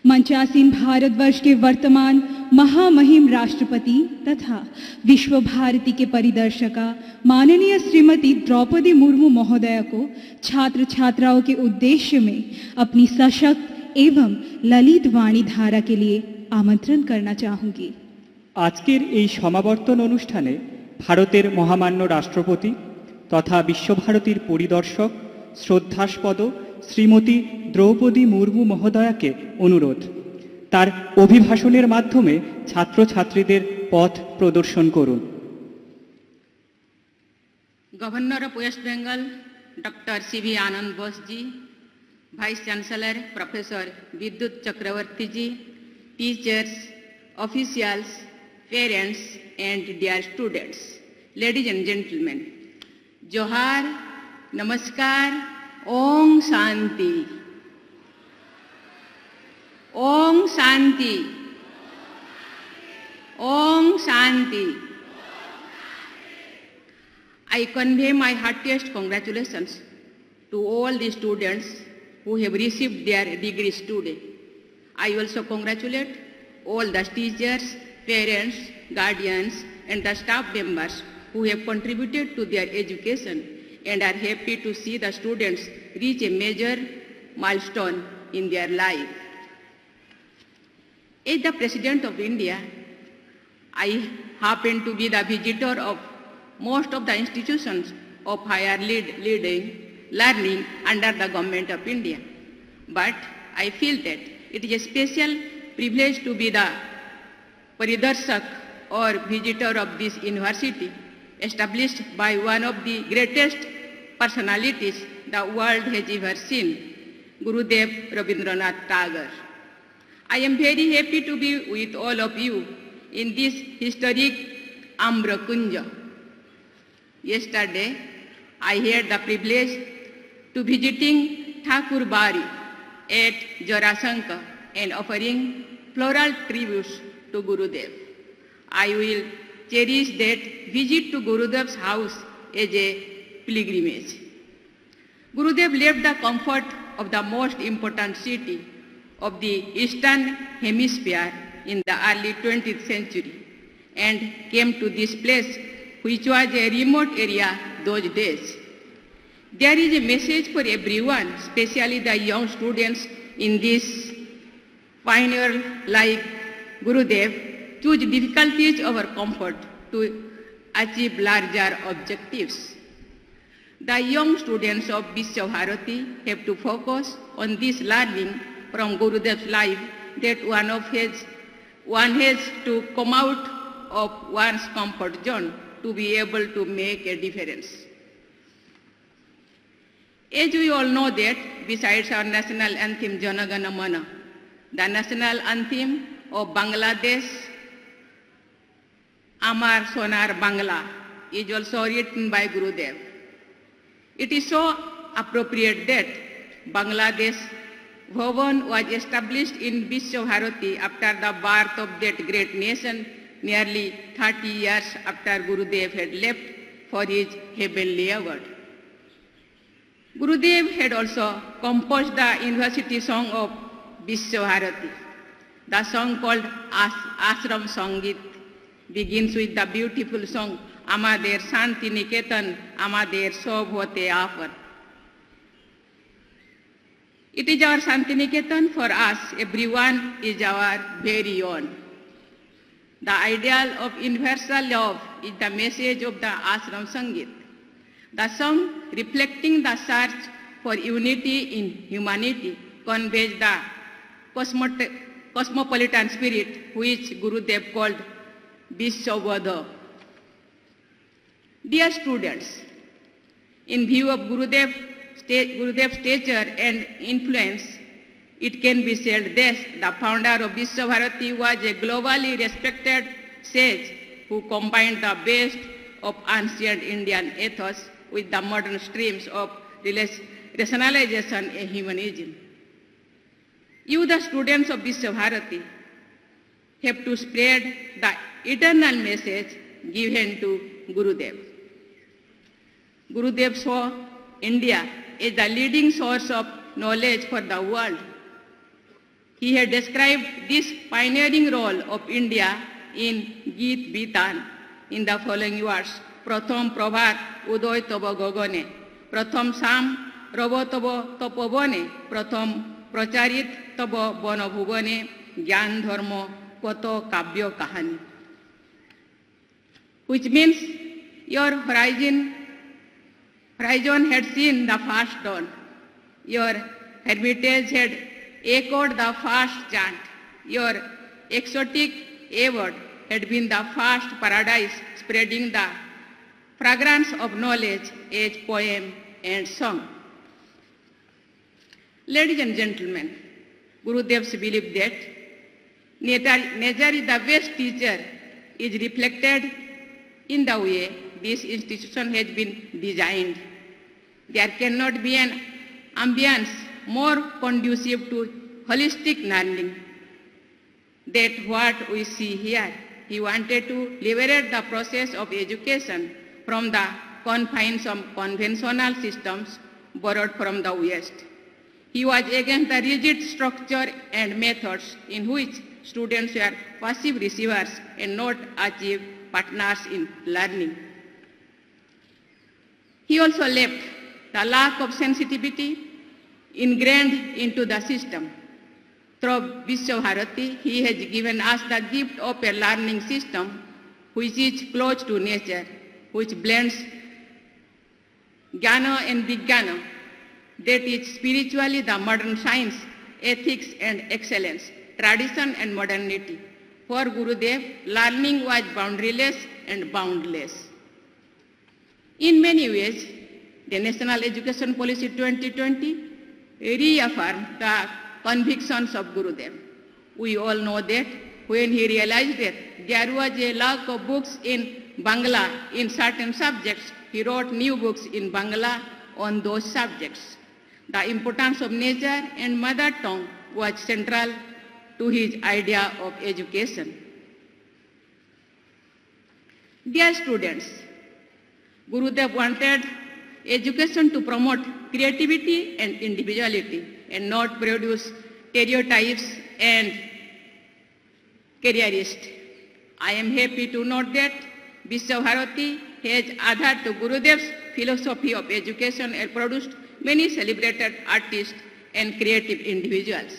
मंचासीन भारतवर्ष के वर्तमान महामहिम राष्ट्रपति तथा विश्व भारती के परिदर्शका माननीय श्रीमती द्रौपदी मुर्मू महोदया को छात्र छात्राओं के उद्देश्य में अपनी सशक्त एवं ललित वाणी धारा के लिए आमंत्रण करना चाहूँगी। आजकेर এই সমাবর্তন অনুষ্ঠানে ভারতের মহামান্য রাষ্ট্রপতি তথা বিশ্বভারতীর পরিদর্শক শ্রদ্ধাস্পদ শ্রীমতী দ্রৌপদী মুর্মু মহোদয়াকে অনুরোধ তার অভিভাষণের মাধ্যমে ছাত্রছাত্রীদের পথ প্রদর্শন করুন। Governor of West Bengal, Dr. C.V. Anand Bose ji, Vice Chancellor Professor Vidyut Chakravarti ji, teachers, officials, parents and dear students, ladies and gentlemen, Johar, Namaskar, Om Shanti, Om Shanti, Om Shanti. I convey my heartiest congratulations to all the students who have received their degrees today. I also congratulate all the teachers, parents, guardians and the staff members who have contributed to their education and are happy to see the students reach a major milestone in their life. As the President of India, I happen to be the visitor of most of the institutions of higher learning under the Government of India. But I feel that it is a special privilege to be the Paridarshak or visitor of this university, established by one of the greatest personalities the world has ever seen, Gurudev Rabindranath Tagore. I am very happy to be with all of you in this historic Amra Kunja. Yesterday, I had the privilege to visiting Thakur Bari at Jorasanka and offering floral tributes to Gurudev. I will cherish that visit to Gurudev's house as a pilgrimage. Gurudev left the comfort of the most important city of the Eastern Hemisphere in the early 20th century and came to this place, which was a remote area those days. There is a message for everyone, especially the young students in this pioneer like Gurudev, choose difficulties over comfort to achieve larger objectives. The young students of Vishwabharati have to focus on this learning from Gurudev's life that one has to come out of one's comfort zone to be able to make a difference. As we all know that, besides our national anthem Jana Gana Mana, the national anthem of Bangladesh, Amar Sonar Bangla, is also written by Gurudev. It is so appropriate that Bangladesh Bhavan was established in Vishwabharati after the birth of that great nation nearly 30 years after Gurudev had left for his heavenly abode. Gurudev had also composed the university song of Vishwabharati. The song called Ashram Sangit begins with the beautiful song Amader Shanti Niketan Amader Sob Hote Afar. It is our Shantiniketan for us, everyone is our very own. The ideal of universal love is the message of the Ashram Sangit. The song, reflecting the search for unity in humanity, conveys the cosmopolitan spirit which Gurudev called Vishwabodha. Dear students, in view of Gurudev's stature and influence, it can be said that the founder of Vishwabharati was a globally respected sage who combined the best of ancient Indian ethos with the modern streams of rationalization and humanism. You, the students of Vishwabharati, have to spread the eternal message given to Gurudev. Gurudev saw India is the leading source of knowledge for the world. He had described this pioneering role of India in Geet Bitan in the following words. Pratham Prabhat Udoy Tobo Gogone, Pratham Sam Robo Tobo Topobone, Pratham Pracharit Tobo Bonobhubone, Gyan Dharmo Koto Kabyo Kahani. Which means your horizon had seen the first dawn. Your hermitage had echoed the first chant. Your exotic A-word had been the first paradise spreading the fragrance of knowledge as poem and song. Ladies and gentlemen, Gurudev's belief that nature is the best teacher is reflected in the way this institution has been designed. There cannot be an ambience more conducive to holistic learning than what we see here. He wanted to liberate the process of education from the confines of conventional systems borrowed from the West. He was against the rigid structure and methods in which students were passive receivers and not active partners in learning. He also left the lack of sensitivity ingrained into the system. Through Vishwabharati, he has given us the gift of a learning system which is close to nature, which blends Jnana and Vijnana, that is spiritually the modern science, ethics and excellence, tradition and modernity. For Gurudev, learning was boundaryless and boundless. In many ways, the National Education Policy 2020 reaffirmed the convictions of Gurudev. We all know that when he realized that there was a lack of books in Bangla in certain subjects, he wrote new books in Bangla on those subjects. The importance of nature and mother tongue was central to his idea of education. Dear students, Gurudev wanted education to promote creativity and individuality and not produce stereotypes and careerists. I am happy to note that Vishwabharati has adhered to Gurudev's philosophy of education and produced many celebrated artists and creative individuals.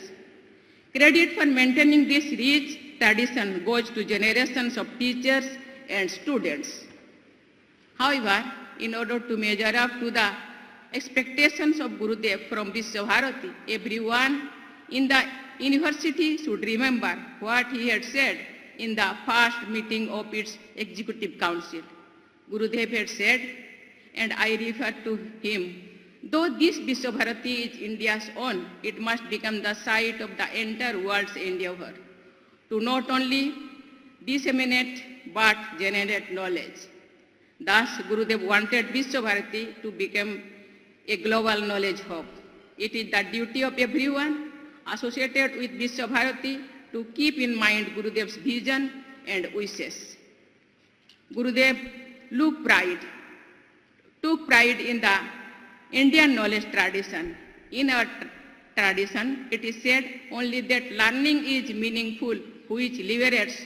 Credit for maintaining this rich tradition goes to generations of teachers and students. However, in order to measure up to the expectations of Gurudev from Vishwabharati, everyone in the university should remember what he had said in the first meeting of its executive council. Gurudev had said, and I refer to him, though this Vishwabharati is India's own, it must become the site of the entire world's endeavor to not only disseminate but generate knowledge. Thus, Gurudev wanted Vishwabharati to become a global knowledge hub. It is the duty of everyone associated with Vishwabharati to keep in mind Gurudev's vision and wishes. Gurudev took pride in the Indian knowledge tradition. In our tradition, it is said only that learning is meaningful, which liberates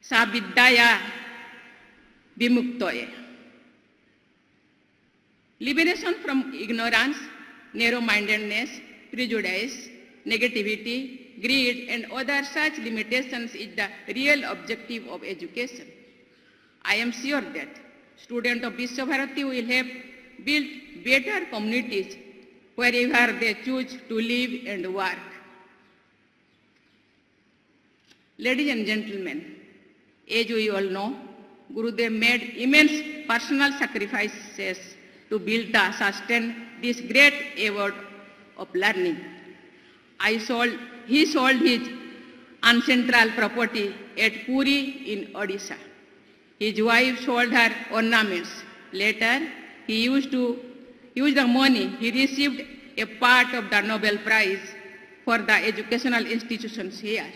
savidyaya vimuktoye. Liberation from ignorance, narrow-mindedness, prejudice, negativity, greed, and other such limitations is the real objective of education. I am sure that students of Vishwabharati will have built better communities wherever they choose to live and work. Ladies and gentlemen, as we all know, Gurudev made immense personal sacrifices to build and sustain this great award of learning. He sold his ancestral property at Puri in Odisha. His wife sold her ornaments. Later, he used the money he received a part of the Nobel Prize for the educational institutions here.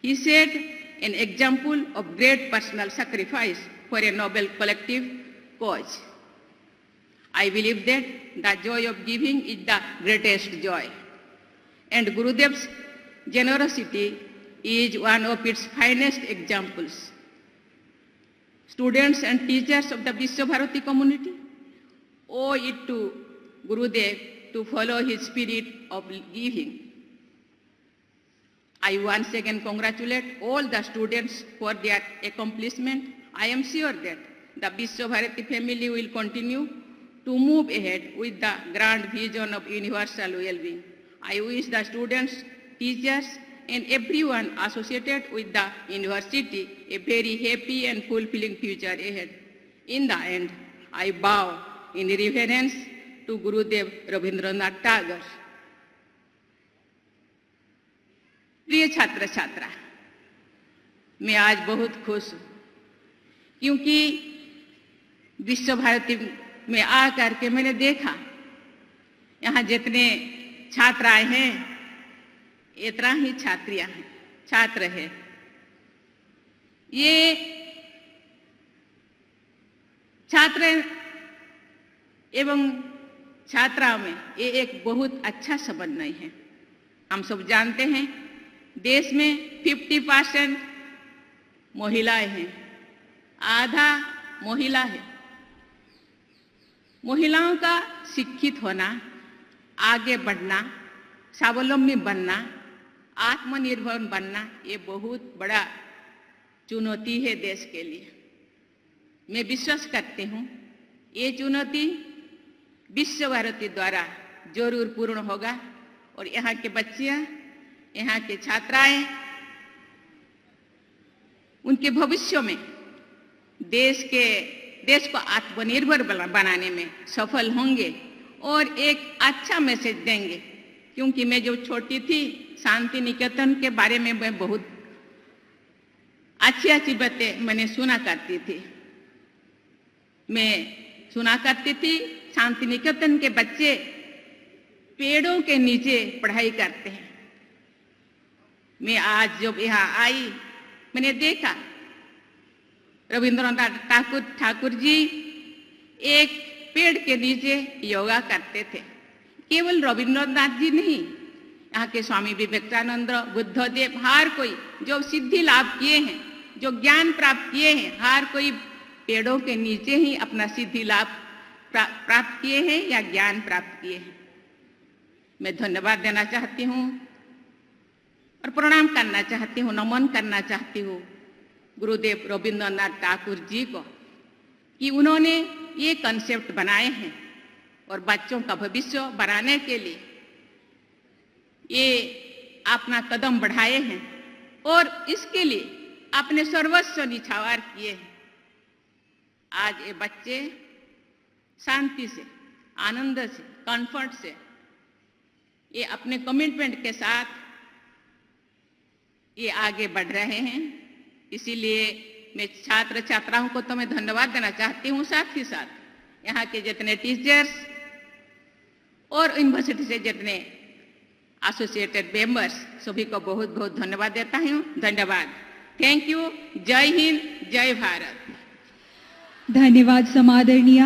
He set an example of great personal sacrifice for a noble collective cause. I believe that the joy of giving is the greatest joy. and Gurudev's generosity is one of its finest examples. Students and teachers of the Vishwabharati community owe it to Gurudev to follow his spirit of giving. I once again congratulate all the students for their accomplishment. I am sure that the Vishwabharati family will continue to move ahead with the grand vision of universal well-being. I wish the students, teachers, and everyone associated with the university a very happy and fulfilling future ahead. In the end, I bow in reverence to Gurudev Rabindranath Tagore. प्रिय छात्र छात्रा, मैं आज बहुत खुश हूँ क्योंकि विश्व भारती में आकर के मैंने देखा यहाँ जितने छात्राएं हैं इतना ही छात्रियां हैं, छात्र हैं। ये छात्र एवं छात्राओं में ये एक बहुत अच्छा समन्वय है। हम सब जानते हैं देश में 50% महिलाएं हैं, आधा महिला है। महिलाओं का शिक्षित होना, आगे बढ़ना, स्वावलंबी बनना, आत्मनिर्भर बनना ये बहुत बड़ा चुनौती है देश के लिए। मैं विश्वास करती हूँ ये चुनौती विश्व भारती द्वारा जरूर पूर्ण होगा और यहाँ के बच्चियाँ, यहाँ के छात्राएं उनके भविष्य में देश को आत्मनिर्भर बनाने में सफल होंगे और एक अच्छा मैसेज देंगे। क्योंकि मैं जब छोटी थी शांति निकेतन के बारे में मैं बहुत अच्छी बातें मैंने सुना करती थी। मैं सुना करती थी शांति निकेतन के बच्चे पेड़ों के नीचे पढ़ाई करते हैं। मैं आज जब यहाँ आई मैंने देखा रविंद्रनाथ ठाकुर जी एक पेड़ के नीचे योगा करते थे। केवल रविंद्रनाथ जी नहीं, यहाँ के स्वामी विवेकानंद, बुद्धदेव, हर कोई जो सिद्धि लाभ किए हैं, जो ज्ञान प्राप्त किए हैं, हर कोई पेड़ों के नीचे ही अपना सिद्धि लाभ प्राप्त किए हैं या ज्ञान प्राप्त किए हैं। मैं धन्यवाद देना चाहती हूँ और प्रणाम करना चाहती हूँ, नमन करना चाहती हूँ गुरुदेव रविंद्रनाथ ठाकुर जी को कि उन्होंने ये कंसेप्ट बनाए हैं और बच्चों का भविष्य बनाने के लिए ये अपना कदम बढ़ाए हैं और इसके लिए अपने सर्वस्व निछावर किए हैं। आज ये बच्चे शांति से, आनंद से, कंफर्ट से ये अपने कमिटमेंट के साथ ये आगे बढ़ रहे हैं। इसीलिए मैं छात्र छात्राओं को तो मैं धन्यवाद देना चाहती हूँ, साथ ही साथ यहाँ के जितने टीचर्स और यूनिवर्सिटी से जितने एसोसिएटेड मेंबर्स सभी को बहुत बहुत धन्यवाद देता हूँ। धन्यवाद। Thank you. जय हिंद, जय भारत। धन्यवाद समादरणीय